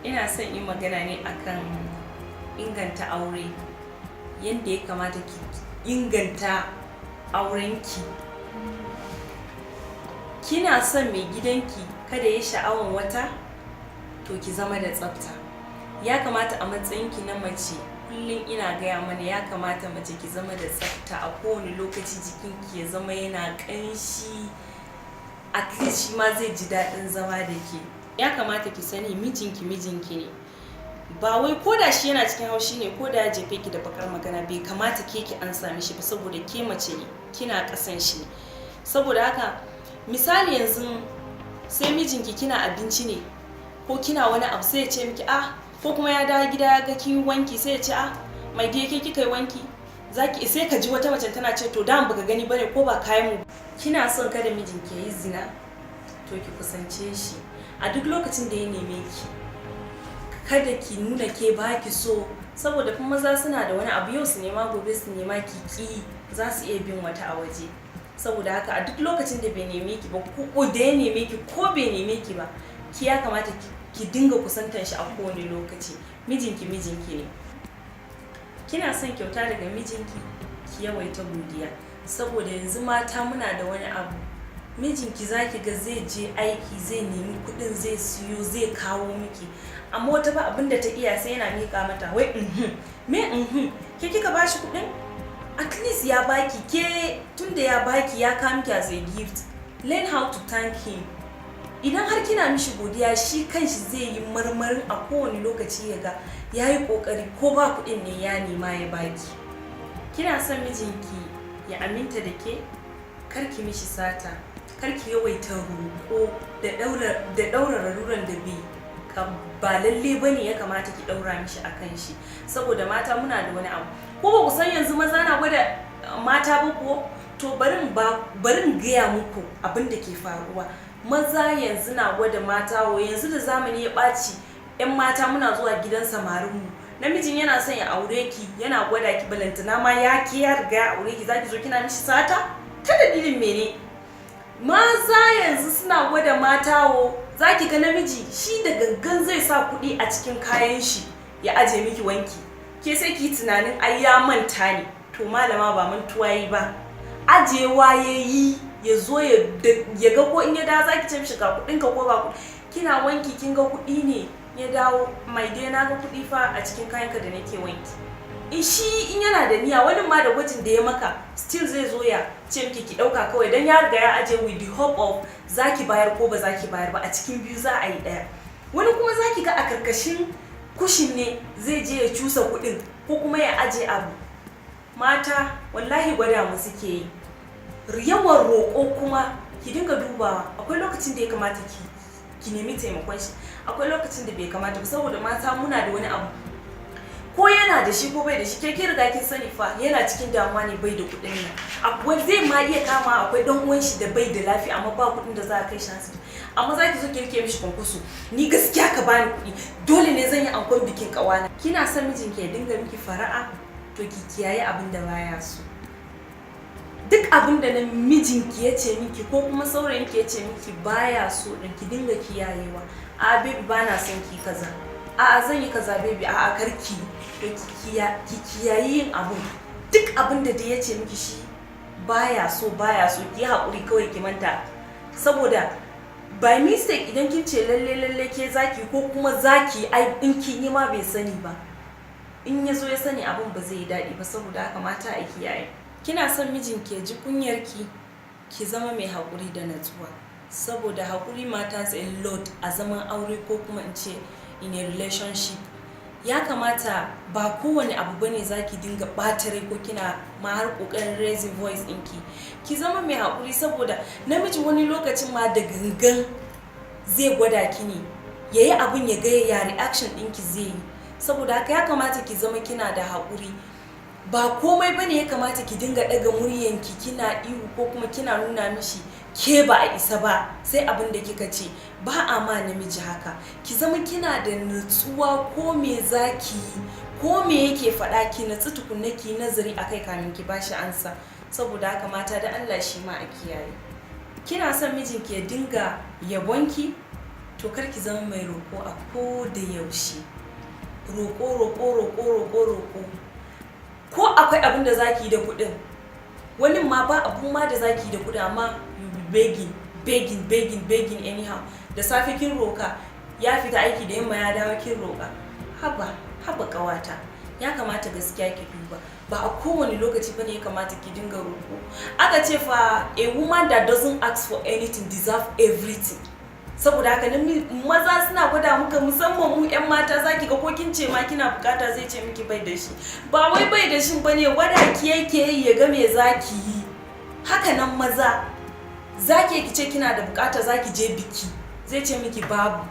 Ina son yi magana ne akan inganta aure, yadda ya kamata ki inganta aurenki. Kina son mai gidanki kada ya sha'awan wata, to ki zama da tsafta. Ya kamata a matsayinki na mace, kullum ina gaya mana ya kamata mace ki zama da tsafta a kowane lokaci, jikinki ya zama yana ƙanshi, at least shi ma zai ji daɗin zama da ke. Ya kamata ki sani mijinki ne, ba wai ko da shi yana cikin haushi ne ko da ya jefe ki da bakar magana bai kamata ke ki an sami shi ba, saboda ke mace ne, kina ƙasan shi ne. Saboda haka misali yanzu sai mijinki kina abinci ne ko kina wani abu sai ya ce miki ko kuma ya dawo gida ya ga kin wanki sai ya ce mai da yake kika yi wanki, zaki sai ka ji wata mace tana ce to da baka gani bane ko ba kayan mu. Kina son kada mijinki ya yi zina, to ki kusance shi a duk lokacin da ya neme ki. Kada ki nuna ke ba ki so, saboda kuma maza suna da wani abu, yau su nema gobe su nema ki za su iya bin wata a waje. Saboda haka a duk lokacin da bai neme ki ba ko da ya neme ki ko bai neme ki ba, ki ya kamata ki dinga kusantar shi a kowane lokaci. Mijinki ne. Kina son kyauta daga mijinki, ki yawaita godiya, saboda yanzu mata muna da wani abu. Mijinki zaki ga zai je aiki, zai nemi kuɗin, zai siyo, zai kawo miki, amma wata ba abinda ta iya sai yana mika mata wai ke kika bashi kuɗin? At least ya baki, ke tunda ya baki ya kawo miki as a gift, learn how to thank him. Idan har kina mishi godiya, shi kanshi zai yi marmarin a kowane lokaci ya ga ya yi ƙoƙari ko ba kuɗin ne ya nema ya baki. Kina son mijinki ya aminta da ke, kar ki mishi sata, kar ki yawaita roƙo da ɗaura laruran da ba lalle bane ya kamata ki ɗaura mishi a kan shi, saboda mata muna da wani abu. Ko ba ku san yanzu maza na gwada mata ba ko? To barin gaya muku abin da ke faruwa. Maza yanzu na gwada mata, yanzu da zamani ya ɓaci, 'yan mata muna zuwa gidan samarinmu. Namijin yana son ya aure ki, yana gwada ki, balantana ma ya riga ya aure ki, zaki zo kina mishi sata? Ta dalilin mene? Maza yanzu suna gwada mata zaki ga namiji shi da gangan zai sa kuɗi a cikin kayan shi ya aje miki wanki. Ke sai ki tunanin ai ya manta ne, to malama ba mantuwa yi ba. Ajewa yayi ya zo ya ga ko in ya dawo zaki ce mishi ga kuɗin ka ko ba kuɗi. Kina wanki kin ga kuɗi ne, ya dawo mai dai na ga kuɗi fa a cikin kayanka da nake wanki. In yana da niyya, wani ma da gwajin da ya maka still zai zo ya ce miki ki ɗauka kawai, dan ya riga ya aje with the hope of zaki bayar ko ba zaki bayar ba, a cikin biyu za a yi ɗaya. Wani kuma zaki ga a karkashin kushin ne zai je ya cusa kuɗin ko kuma ya aje abu. Mata wallahi gwada mu suke yi. Yawan roƙo kuma ki dinga dubawa, akwai lokacin da ya kamata ki nemi taimakon shi, akwai lokacin da bai kamata ba, saboda mata muna da wani abu. Ko yana da shi ko bai da shi, ke riga kin sani fa yana cikin damuwa ne bai da kuɗin nan. Akwai zai ma iya kama akwai dan uwan shi da bai da lafiya amma ba kuɗin da za a kai shi asibiti. Amma zaki zo ki rike mishi kwankwaso, ni gaskiya ka bani kuɗi, dole ne zan yi ankon bikin ƙawana. Kina son mijinki ya dinga miki fara'a, to ki kiyaye abin da baya so. Duk abin da mijinki ya ce miki ko kuma saurayinki ya ce miki baya so din, ki dinga kiyayewa. Baby bana son ki kaza. Zan yi kaza baby, karki. To ki kiyaye yin abu. Duk abin da ya ce miki shi baya so, ki haƙuri kawai ki manta. Saboda by mistake idan kin ce lalle ke zaki ko kuma zaki in kin yi ma bai sani ba, in ya zo ya sani abin ba zai yi daɗi ba. Saboda haka mata a kiyaye. Kina son mijinki ya ji kunyarki, ki zama mai haƙuri da natsuwa, saboda haƙuri matters a lot a zaman aure ko kuma in ce in a relationship. Ya kamata ba kowane abu bane zaki dinga ɓata rai ko kina ma har ƙoƙarin raising voice ɗinki. Ki zama mai haƙuri, saboda namiji wani lokacin ma da gangan zai gwada ki ne, yayi abun ya ga ya reaction ɗinki zai yi. Saboda haka ya kamata ki zama kina da haƙuri. Ba komai bane ya kamata ki dinga ɗaga muryanki kina ihu ko kuma kina nuna mishi ke ba a isa ba sai abin da kika ce. Ba a ma namiji haka. Ki zama kina da nutsuwa, ko me zaki yi, ko me yake faɗa, ki natsu tukunna ki nazari akai kamin ki bashi ansa. Saboda haka mata da Allah shi ma a kiyaye. Kina son mijinki ya dinga yabonki, to kar ki zama mai roƙo a ko da yaushe. Roƙo. Ko akwai abin da zaki yi da kuɗin, wani ma ba abun ma da zaki yi da kuɗin, amma you be begging anyhow. Da safe kin roƙa, ya fita aiki da yamma ya dawo kin roƙa. Haba ƙawata, ya kamata gaskiya ki duba. Ba a kowane lokaci bane ya kamata ki dinga roƙo. Aka ce fa a woman that doesn't ask for anything deserve everything. Saboda haka maza suna gwada muka, musamman mu 'yan mata, zaki ga ko kin ce ma kina bukata zai ce miki bai da shi. Ba wai bai da shi bane, gwada ki yake yi ya ga me zaki yi. Haka nan maza, zaki ki ce kina da bukata zaki je biki, zai ce miki babu.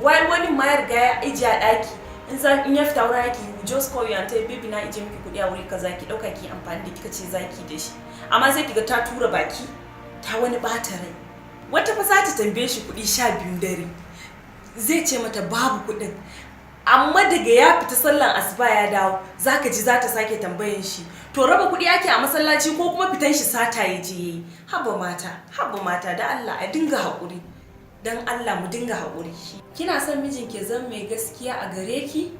Wani ma ya riga ya ije a daki, in ya fita wurin aiki, just call you and tell baby na ije miki kudi a wuri kaza, ki dauka ki amfani da kika ce zaki da shi. Amma sai kiga ta tura baki, ta wani bata rai. Wata fa za ta tambaye shi kuɗi 12 dare, zai ce mata babu kuɗin, amma daga ya fita sallan asuba ya dawo, zaka ji za ta sake tambayan shi to raba kuɗi ake a masallaci ko kuma fitan shi sata ya je yayi. Haba mata da Allah a dinga haƙuri, dan Allah mu dinga haƙuri. Kina son mijinki ya zama mai gaskiya a gare ki,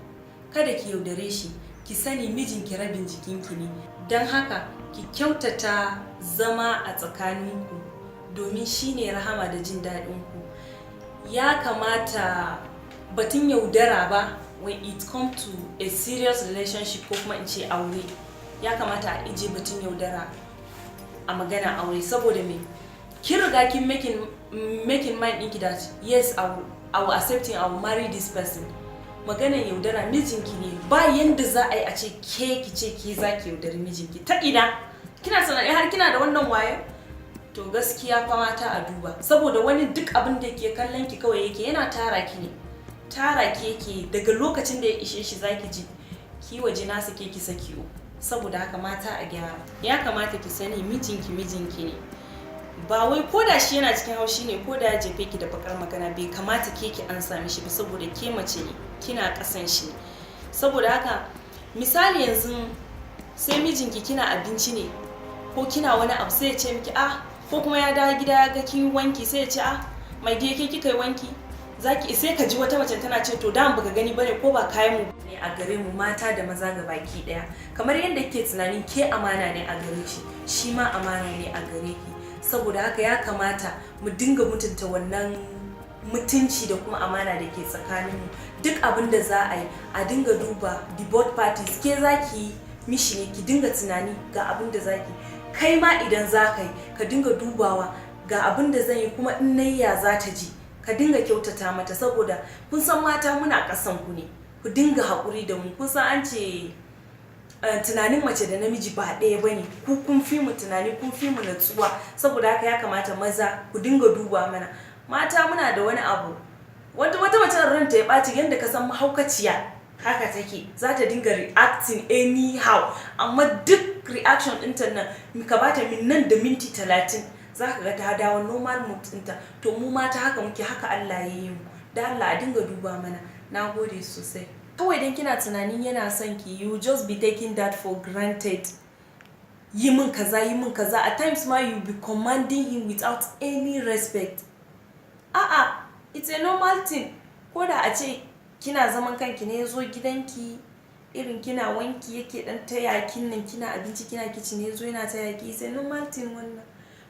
kada ki yaudare shi, ki sani mijinki rabin jikinki ne, dan haka ki kyautata zama a tsakaninku, domin shi ne rahama da jin daɗinku. Ya kamata batun yaudara ba, when it come to a serious relationship ko kuma in ce aure, ya kamata a ije batun yaudara a magana aure. Saboda me, kin riga kin making mind ɗinki that yes I will accept him, I will marry this person. Maganar yaudara mijinki ne, ba yanda za a yi a ce ki ce ke za ki yaudari mijinki. Ta ina? Kina sanadi har kina da wannan wayo? To gaskiya fa mata a duba, saboda wani duk abin da yake kallon ki kawai yake, yana tara ki ne, tara ki yake, daga lokacin da ya ishe shi zaki ji ki waje na sake ki saki o. Saboda haka mata a gyara, ya kamata ki sani mijinki ne, ba wai koda shi yana cikin haushi ne, koda ya jefe ki da bakar magana, bai kamata ke ki an sami shi ba, saboda ke mace ne, kina kasan shi ne. Saboda haka misali yanzu sai mijinki kina abinci ne ko kina wani abu, sai ya ce miki ko kuma ya dawo gida ya ga kin wanki, sai ya ce mai dai ke kika yi wanki, zaki sai ka ji wata mace tana ce to dan baka gani bane ko ba kayan mu ne a gare mu mata da maza ga baki daya. Kamar yadda kike tunanin ke amana ne a gare shi, shi ma amana ne a gare ki. Saboda haka ya kamata mu dinga mutunta wannan mutunci da kuma amana da ke tsakanin mu. Duk abin da za a yi a dinga duba the both parties. Ke zaki mishi ne, ki dinga tunani ga abin da zaki, kai ma idan za ka yi ka dinga dubawa ga abin da zan yi kuma in nayya za ta ji, ka dinga kyautata mata. Saboda kun san mata muna kasan ku ne, ku dinga haƙuri da mu. Kun san an ce tunanin mace da namiji ba ɗaya bane, ku kun fi mu tunani, kun fi mu natsuwa. Saboda haka ya kamata maza ku dinga duba mana. Mata muna da wani abu, wata mace ranta ya ɓaci yadda ka san mahaukaciya haka take, za ta dinga reacting anyhow, amma duk reaction ɗinta nan ka bata nan da minti 30 za ka ga ta dawo normal mood ɗinta. To mu mata haka muke, haka Allah ya yi mu. Da Allah a dinga duba mana. Na gode sosai. Kawai dan kina tunanin yana son ki, you just be taking that for granted. Yi min kaza, at times ma you be commanding him without any respect. It's a normal thing. Ko da a ce kina zaman kanki ne, yazo gidanki irin kina wanki yake dan taya kin nan, kina abinci kina kitchen, yazo yana taya ki, it's a normal thing wannan.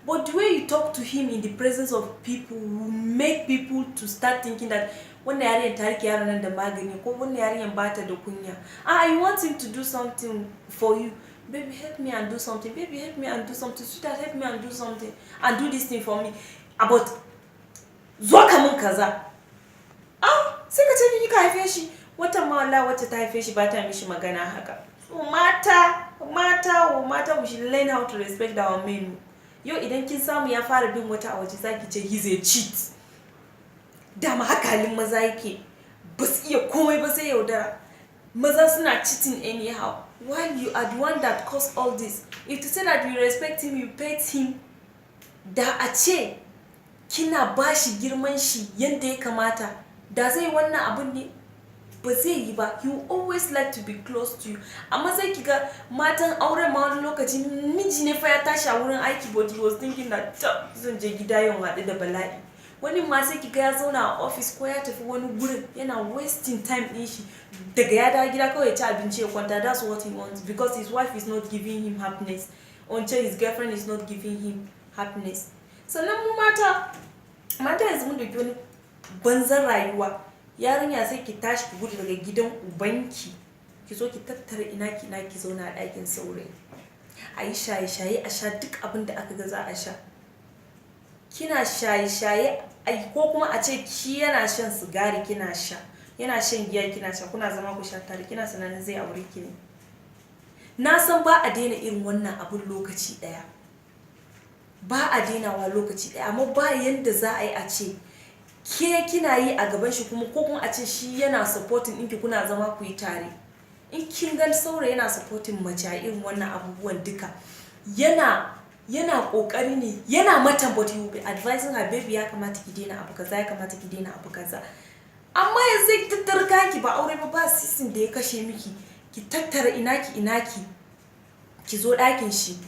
But the way you talk to him in the presence of people will make people to start thinking that wannan yarinyar ta rike yaron nan da magani, ko wannan yarinyar bata da kunya. You want him to do something for you. Baby, help me and do something. Baby, help me and do something. Sweetheart, help me and do something. And do this thing for me. But zo ka mun kaza. Sai ka ce ni ka haife shi. Wata ma wallahi wacce ta haife shi ba ta mishi magana haka. So mata we should learn how to respect our men. Yau idan kin samu ya fara bin wata a waje, zaki ce he's a cheat. Dama haka halin maza yake, ba su iya komai ba sai yaudara. Maza suna cheating anyhow, while you are the one that caused all this. If to say that you respect him, you pet him, da a ce kina bashi girman shi yadda ya kamata, da zai wannan abun ne? Ba zai yi ba. He will always like to be close to you. Amma sai kiga matan auren ma wani lokaci miji ne fa ya tashi a wurin aiki, but he was thinking that zan je gida yau haɗu da bala'i. wani ma sai kiga ya zauna a office ko ya tafi wani gurin yana wasting time din shi, daga ya dawo gida kawai ya ci abinci ya kwanta. That's what he wants because his wife is not giving him happiness, until his girlfriend is not giving him happiness. Sannan mu mata yanzu mun dauki wani banzan rayuwa. Yarinya sai ki tashi ki gudu daga gidan ubanki ki zo ki tattara ina ki zauna a ɗakin saurayi, a yi shaye-shaye, a sha duk abin da aka ga za a sha. Kina shaye-shaye ko kuma a ce ki yana shan sigari kina sha, yana shan giya kina sha, kuna zama ku sha tare, kina tunanin zai aure ki ne? Na san ba a daina irin wannan abun lokaci ɗaya, ba a dainawa lokaci ɗaya, amma ba yanda za a yi a ce ke kina yi a gaban shi kuma ko kuma a ce shi yana supporting ɗinki kuna zama ku yi tare. In kin ga saurayi yana supporting mace a irin wannan abubuwan duka, yana kokari ne, yana mata, but you will be advising her, baby ya kamata ki daina abu kaza, ya kamata ki daina abu kaza. Amma yanzu ki tattara ki ba aure ba sisin da ya kashe miki, ki tattara inaki ki zo ɗakin shi